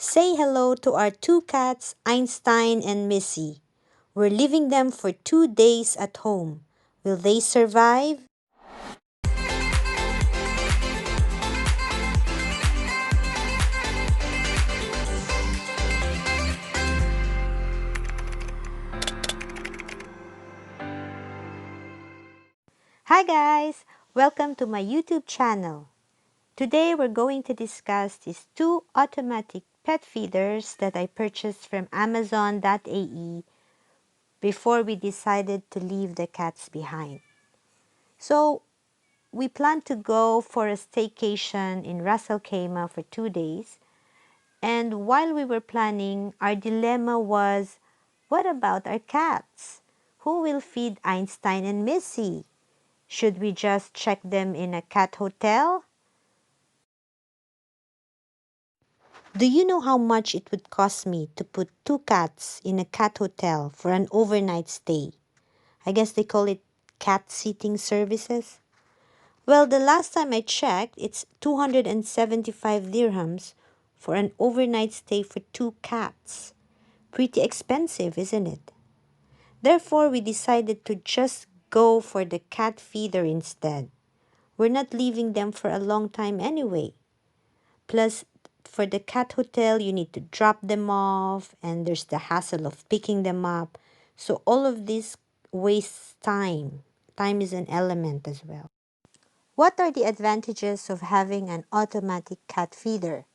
Say hello to our two cats, Einstein and Missy. We're leaving them for 2 days at home. Will they survive? Hi guys! Welcome to my YouTube channel. Today we're going to discuss these two automatic pet feeders that I purchased from Amazon.ae before we decided to leave the cats behind. So we plan to go for a staycation in Ras Al Khaimah for 2 days. And while we were planning, our dilemma was, what about our cats? Who will feed Einstein and Missy? Should we just check them in a cat hotel? Do you know how much it would cost me to put two cats in a cat hotel for an overnight stay? I guess they call it cat sitting services. Well, the last time I checked, it's 275 dirhams for an overnight stay for two cats. Pretty expensive, isn't it? Therefore, we decided to just go for the cat feeder instead. We're not leaving them for a long time anyway. Plus, for the cat hotel, you need to drop them off, and there's the hassle of picking them up. So all of this wastes time. Time is an element as well. What are the advantages of having an automatic cat feeder?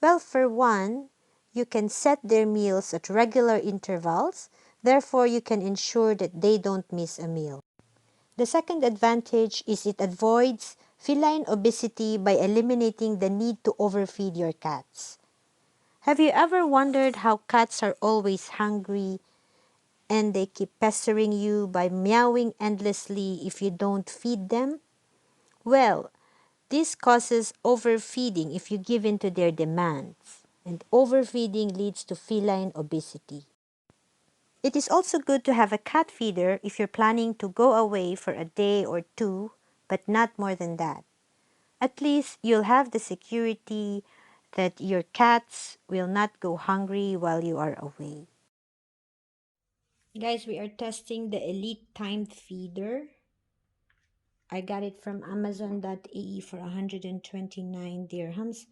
Well, for one, you can set their meals at regular intervals. Therefore, you can ensure that they don't miss a meal. The second advantage is it avoids feline obesity by eliminating the need to overfeed your cats. Have you ever wondered how cats are always hungry and they keep pestering you by meowing endlessly if you don't feed them? Well, this causes overfeeding if you give in to their demands, and overfeeding leads to feline obesity. It is also good to have a cat feeder if you're planning to go away for a day or two, but not more than that. At least you'll have the security that your cats will not go hungry while you are away. Guys, we are testing the Elite Timed Feeder. I got it from Amazon.ae for 129 dirhams.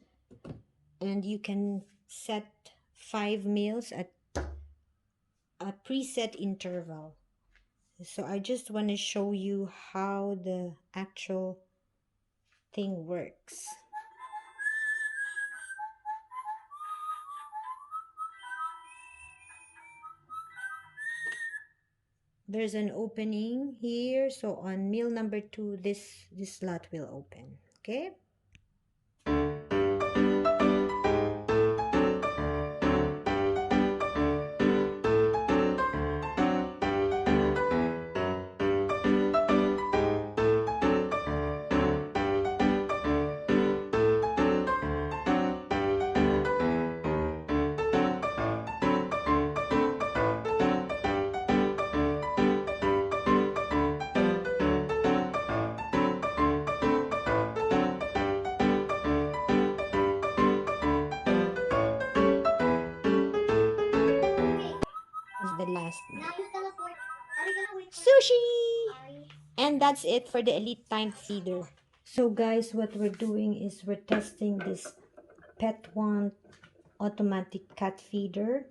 And you can set 5 meals at a preset interval. So I just want to show you how the actual thing works. There's an opening here, so on meal number 2 this slot will open. Okay. Is the last meal. Sushi! And that's it for the Elite Time Feeder. So guys, what we're doing is we're testing this Pet One automatic cat feeder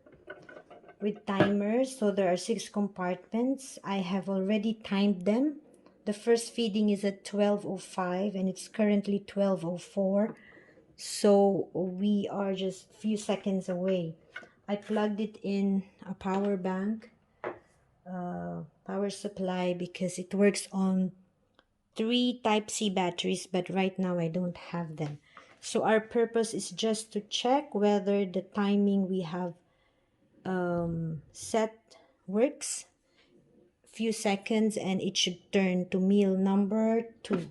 with timers. So there are 6 compartments. I have already timed them. The first feeding is at 12:05 and it's currently 12:04. So we are just a few seconds away. I plugged it in a power bank, power supply, because it works on 3 Type-C batteries, but right now I don't have them. So our purpose is just to check whether the timing we have set works. Few seconds and it should turn to meal number 2.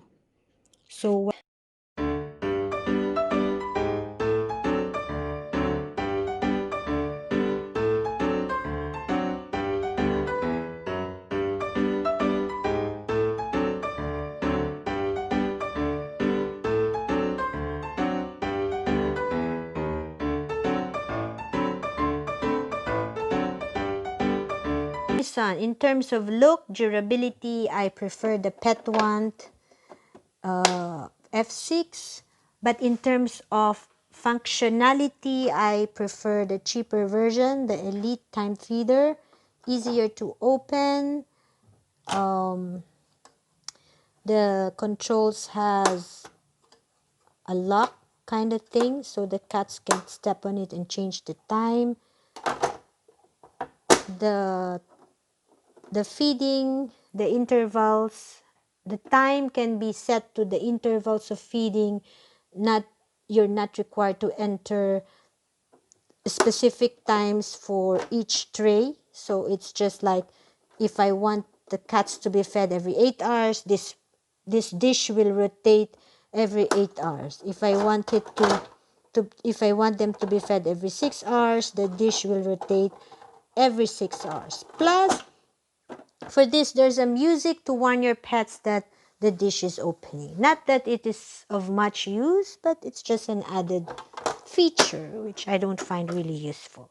So In terms of look, durability, I prefer the Petwant F6. But in terms of functionality, I prefer the cheaper version, the Elite Time Feeder. Easier to open. The controls has a lock kind of thing, so the cats can step on it and change the time. The feeding, the intervals, the time can be set to the intervals of feeding. You're not required to enter specific times for each tray. So it's just like, if I want the cats to be fed every 8 hours, this dish will rotate every 8 hours. If I want if I want them to be fed every 6 hours, the dish will rotate every 6 hours. Plus, for this, there's a music to warn your pets that the dish is opening. Not that it is of much use, but it's just an added feature, which I don't find really useful.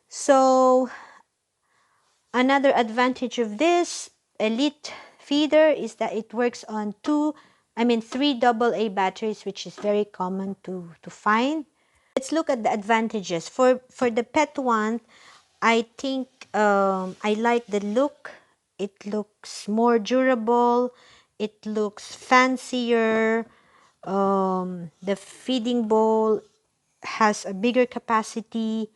So, another advantage of this Elite feeder is that it works on 3 AA batteries, which is very common to find. Let's look at the advantages. For the Petwant, I think I like the look. It looks more durable. It looks fancier. The feeding bowl has a bigger capacity.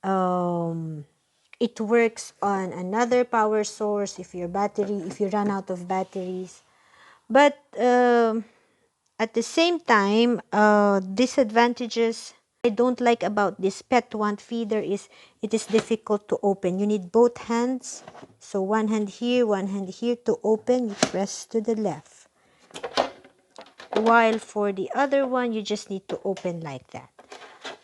It works on another power source if you run out of batteries. But at the same time, disadvantages I don't like about this Petwant feeder is it is difficult to open. You need both hands. So one hand here to open. You press to the left. While for the other one, you just need to open like that.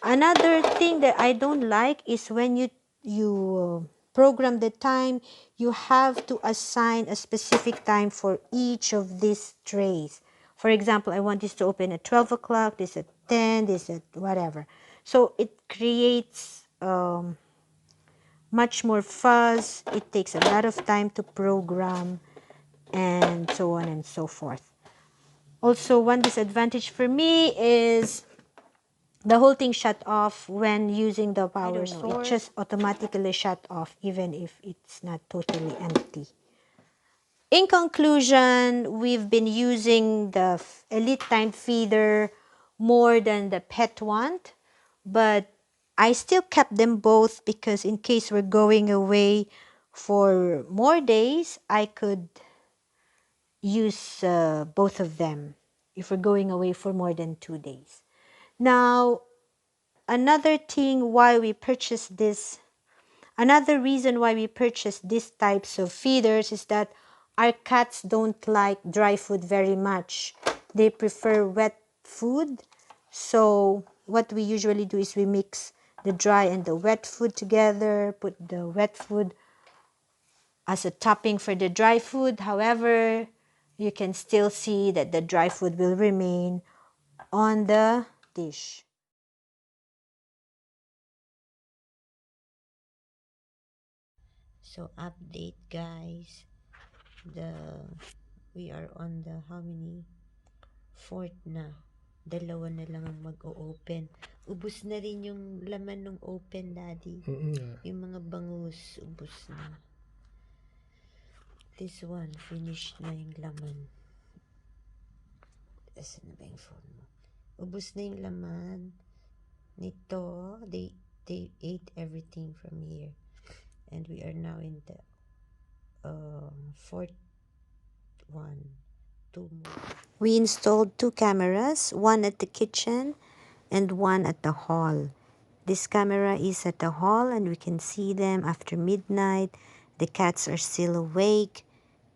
Another thing that I don't like is when you program the time, you have to assign a specific time for each of these trays. For example, I want this to open at 12 o'clock, this at 10, this at whatever. So it creates much more fuzz. It takes a lot of time to program, and so on and so forth. Also, one disadvantage for me is the whole thing shut off when using the power source. It just automatically shut off even if it's not totally empty. In conclusion, we've been using the Elite Time Feeder more than the Petwant, but I still kept them both because in case we're going away for more days, I could use both of them if we're going away for more than 2 days. Now, another reason why we purchased these types of feeders is that our cats don't like dry food very much. They prefer wet food. So what we usually do is we mix the dry and the wet food together, put the wet food as a topping for the dry food. However, you can still see that the dry food will remain on the dish. So update guys, we are on the how many? Fourth na. Dalawa na lang ang mag-o-open. Ubus na rin yung laman ng open, Daddy. Yung mga bangus, ubus na. This one, finished na yung laman. Asan na ba yung phone mo? Ubus na yung laman. Nito, they ate everything from here. And we are now in the fourth one. 2 more. We installed 2 cameras, one at the kitchen and one at the hall. This camera is at the hall and we can see them after midnight. The cats are still awake.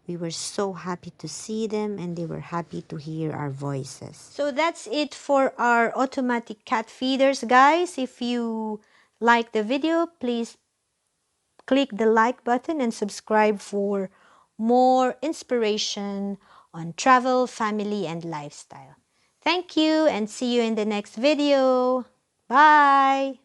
We were so happy to see them and they were happy to hear our voices. So that's it for our automatic cat feeders, guys. If you like the video, please click the like button and subscribe for more inspiration on travel, family, and lifestyle. Thank you and see you in the next video. Bye!